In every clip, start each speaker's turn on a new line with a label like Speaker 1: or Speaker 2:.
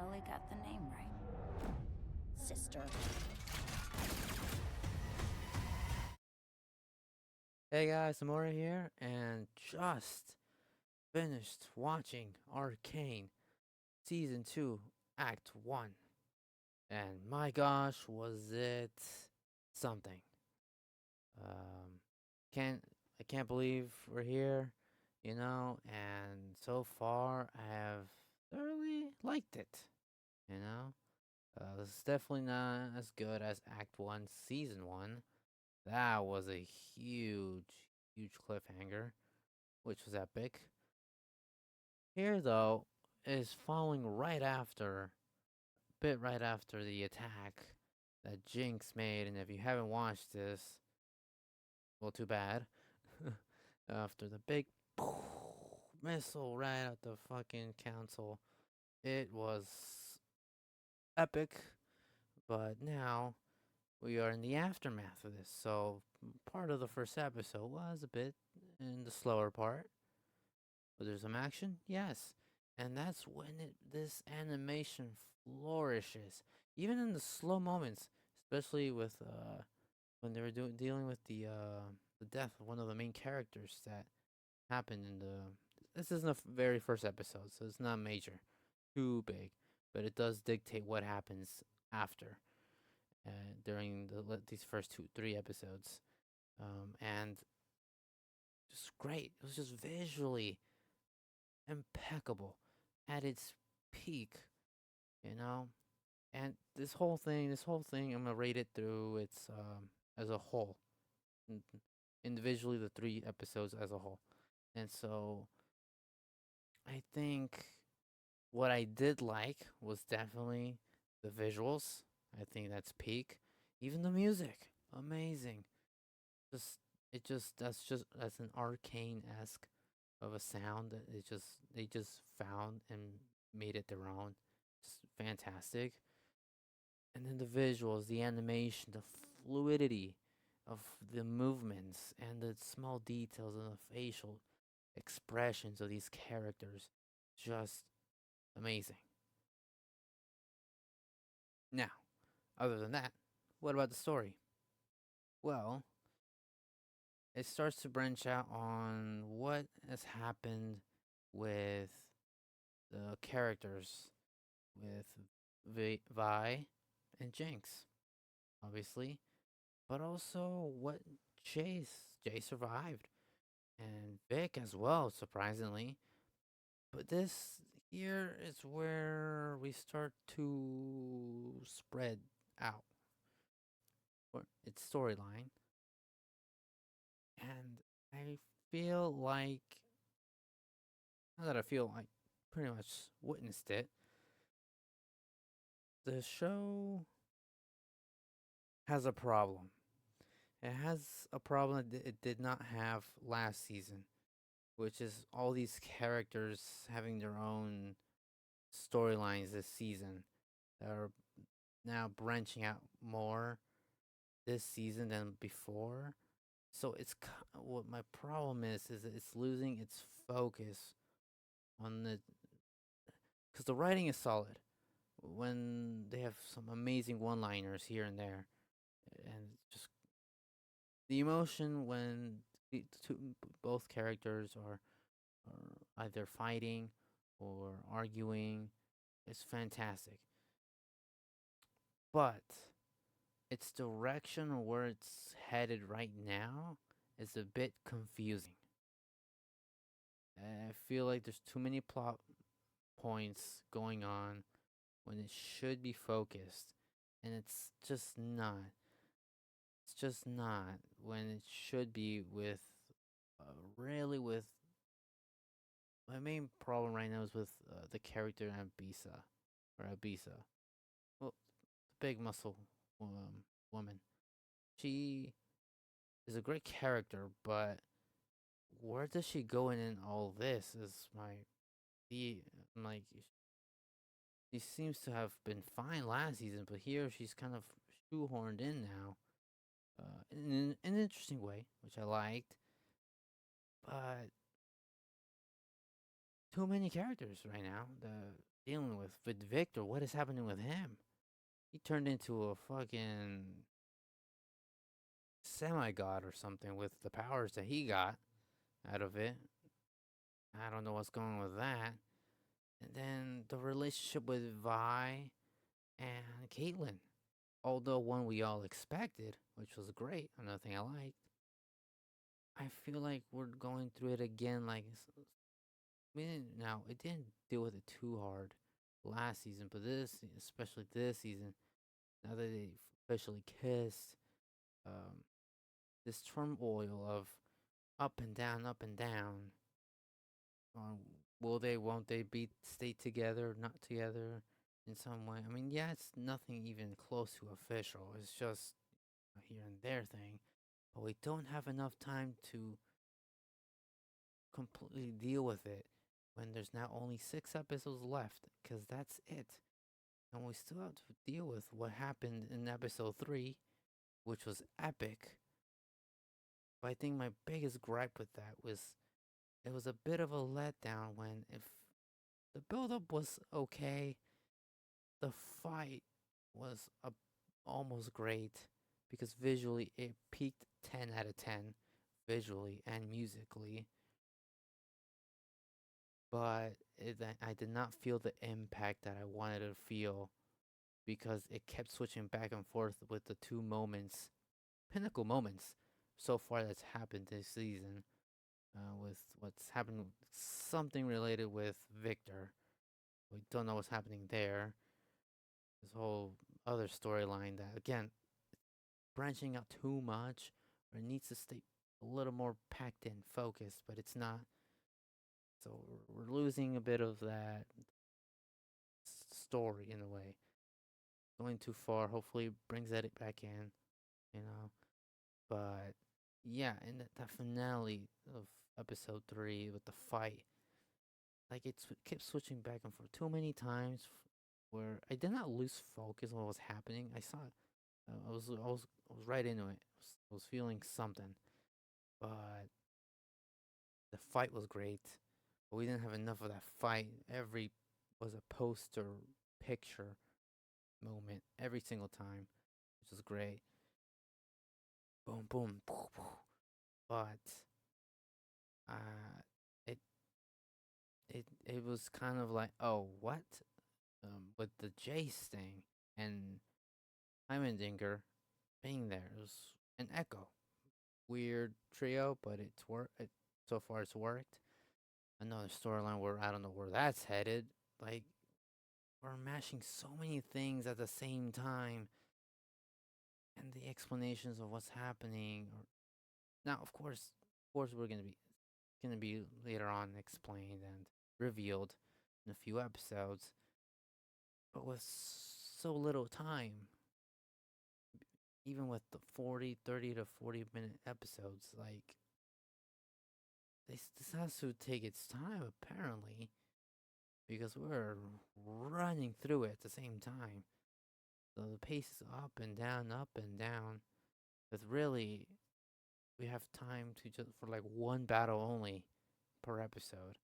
Speaker 1: really got the name right. Sister.
Speaker 2: Hey guys, Amora here, and just finished watching Arcane Season 2, Act 1. And my gosh, was it something. Um, can't, I can't believe we're here, and so far I have thoroughly liked it, you know? It's definitely not as good as Act 1, Season 1. That was a huge, huge cliffhanger, which was epic. Here, though, is following right after, bit right after the attack that JINX made, and if you haven't watched this, well, too bad. After the big missile right at the fucking council, it was epic, but now we are in the aftermath of this. So, part of the first episode was a bit in the slower part. But there's some action, yes, and that's when this animation flourishes, even in the slow moments, especially with when they were dealing with the death of one of the main characters that happened in the. This isn't the very first episode, so it's not major, too big, but it does dictate what happens after, during these first 2-3 episodes, and just great. It was just visually impeccable at its peak, you know? And this whole thing, I'm gonna rate it through its as a whole, individually the 3 episodes as a whole. And so I think what I did like was definitely the visuals. I think that's peak. Even the music, amazing. Just that's an arcane esque of a sound that they just found and made it their own. Just fantastic. And then the visuals, the animation, the fluidity of the movements, and the small details of the facial expressions of these characters, just amazing. Now, other than that, what about the story? Well, it starts to branch out on what has happened with the characters, with Vi and Jinx, obviously, but also what Jay survived, and Vic as well, surprisingly. But this here is where we start to spread out for its storyline, and I feel like now that I feel like pretty much witnessed it, the show has a problem. It has a problem that it did not have last season, which is all these characters having their own storylines this season that are now branching out more this season than before. So what my problem is that it's losing its focus on the because the writing is solid when they have some amazing one-liners here and there, and just the emotion when both characters are either fighting or arguing is fantastic. But its direction or where it's headed right now is a bit confusing. I feel like there's too many plot points going on when it should be focused, and it's just not. It's just not when it should be with, really with. My main problem right now is with the character Ambisa, or Abisa. Well, the big muscle woman. She is a great character, but where does she go in all this? Is my the like she seems to have been fine last season, but here she's kind of shoehorned in now, in an interesting way, which I liked. But too many characters right now. dealing with Victor. What is happening with him? He turned into a fucking semi god or something with the powers that he got out of it. I don't know what's going on with that. And then the relationship with Vi and CAITLYN. Although one we all expected, which was great, another thing I liked. I feel like we're going through it again. Like, now it didn't deal with it too hard last season, but especially this season, now that they officially kissed, um, this turmoil of up and down, up and down. Um, will they? Won't they? Be stay together? Not together? In some way? I mean, yeah, it's nothing even close to official. It's just a here and there thing, but we don't have enough time to completely deal with it when there's now only 6 episodes left, because that's it. And we still have to deal with what happened in episode 3, which was epic. But I think my biggest gripe with that was it was a bit of a letdown when if the build-up was okay, the fight was almost great because visually it peaked 10 out of 10 visually and musically, but I did not feel the impact that I wanted to feel because it kept switching back and forth with the two moments, pinnacle moments so far that's happened this season. With what's happened, something related with Victor. We don't know what's happening there. This whole other storyline that, again, branching out too much, or it needs to stay a little more packed in, focused, but it's not. So we're losing a bit of that story in a way. Going too far, hopefully brings that back in, you know. But yeah, and that finale of episode 3 with the fight, like it kept switching back and forth too many times, where I did not lose focus on what was happening. I saw, I was right into it. I was feeling something, but the fight was great. But we didn't have enough of that fight. Every was a poster picture moment every single time, which was great. Boom, boom, boom, boom. But uh, it it was kind of like, oh, what? With the Jace thing and Heimendinger being there, it was an echo. Weird trio, but it's worked. So far, it's worked. Another storyline where I don't know where that's headed. Like, we're mashing so many things at the same time, and the explanations of what's happening. Or now, of course, we're gonna be later on explained and revealed in a few episodes, but with so little time, even with the 30 to 40 minute episodes, like this has to take its time apparently because we're running through it at the same time. So the pace is up and down, up and down. But really, we have time to just for like one battle only per episode.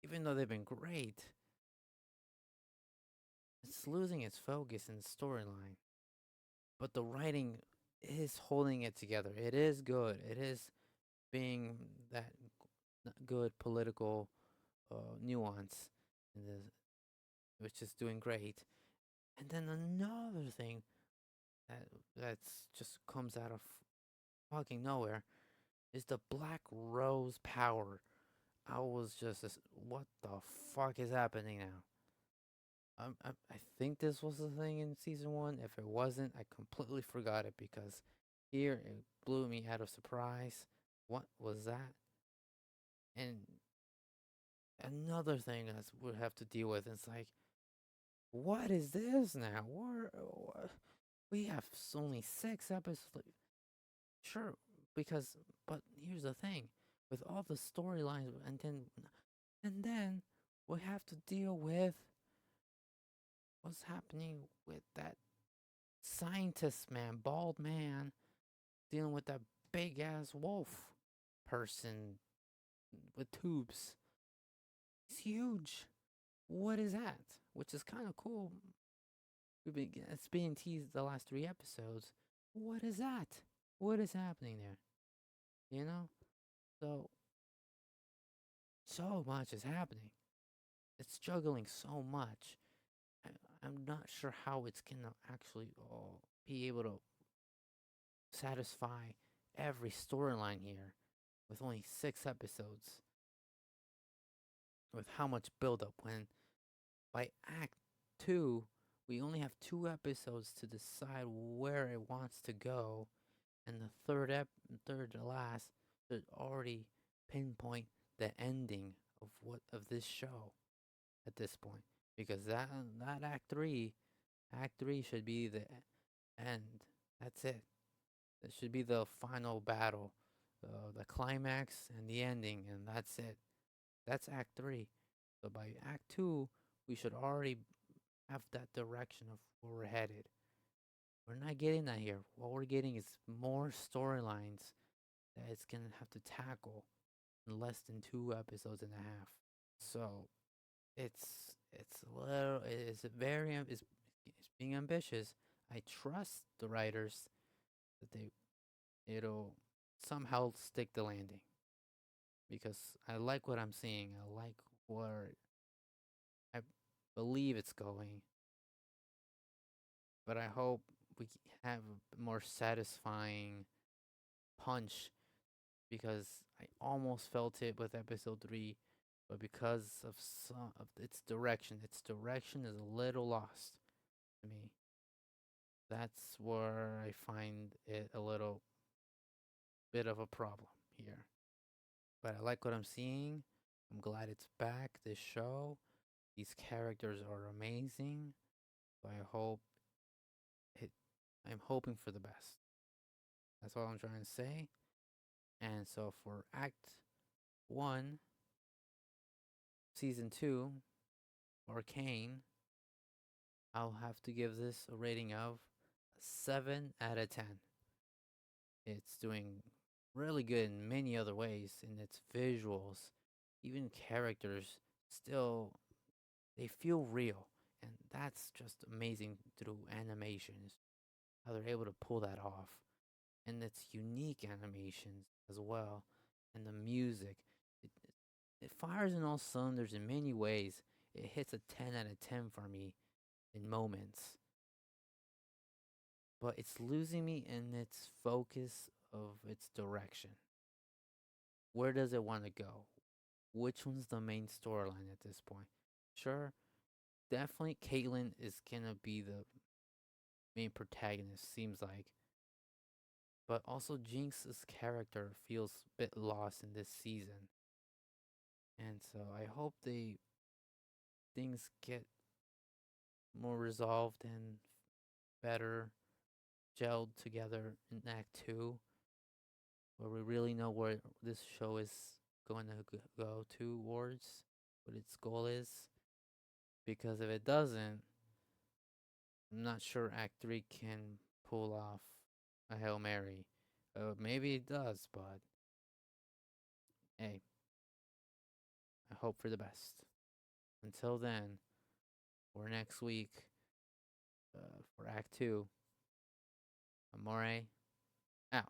Speaker 2: Even though they've been great, it's losing its focus in the storyline. But the writing is holding it together. It is good. It is being that good political nuance in this, which is doing great. And then another thing that's just comes out of fucking nowhere is the Black Rose power. I was just, what the fuck is happening now? I think this was the thing in season 1. If it wasn't, I completely forgot it because here it blew me out of surprise. What was that? And another thing that we have to deal with is like, what is this now? We have only 6 episodes. Sure, because but here's the thing: with all the storylines, and then we have to deal with what's happening with that scientist man, bald man, dealing with that big ass wolf person with tubes. He's huge. what is that? Which is kind of cool. It's being teased the last 3 episodes. What is that? What is happening there? You know? So, so much is happening. It's juggling so much. I, I'm not sure how it's gonna actually be able to satisfy every storyline here with only 6 episodes. With how much buildup when by Act 2 we only have 2 episodes to decide where it wants to go, and the third to last should already pinpoint the ending of this show at this point, because that Act 3 should be the end. That's it. That should be the final battle, the climax and the ending, and that's it. That's Act 3. So by Act 2, we should already have that direction of where we're headed. We're not getting that here. What we're getting is more storylines that it's gonna have to tackle in less than 2 episodes and a half. So it's a little it's very it's being ambitious. I trust the writers that it'll somehow stick the landing, because I like what I'm seeing. I like where I believe it's going, but I hope we have a more satisfying punch, because I almost felt it with episode 3, but because of some of its direction is a little lost to me. That's where I find it a little bit of a problem here. But I like what I'm seeing. I'm glad it's back, this show. These characters are amazing. So it I'm hoping for the best. That's all I'm trying to say. And so for Act 1, Season 2, Arcane, I'll have to give this a rating of a 7 out of 10. It's doing really good in many other ways in its visuals, even characters still they feel real, and that's just amazing through animations how they're able to pull that off, and it's unique animations as well, and the music it, it fires in all cylinders in many ways. It hits a 10 out of 10 for me in moments, but it's losing me in its focus of its direction. Where does it want to go? Which one's the main storyline at this point? Sure, definitely CAITLYN is gonna be the main protagonist, seems like. But also JINX's character feels a bit lost in this season. And so I hope things get more resolved and better gelled together in Act 2, where we really know where this show is going to go towards, what its goal is. Because if it doesn't, I'm not sure Act 3 can pull off a Hail Mary. Maybe it does, but hey, I hope for the best. Until then, for next week, for Act 2, Amore out.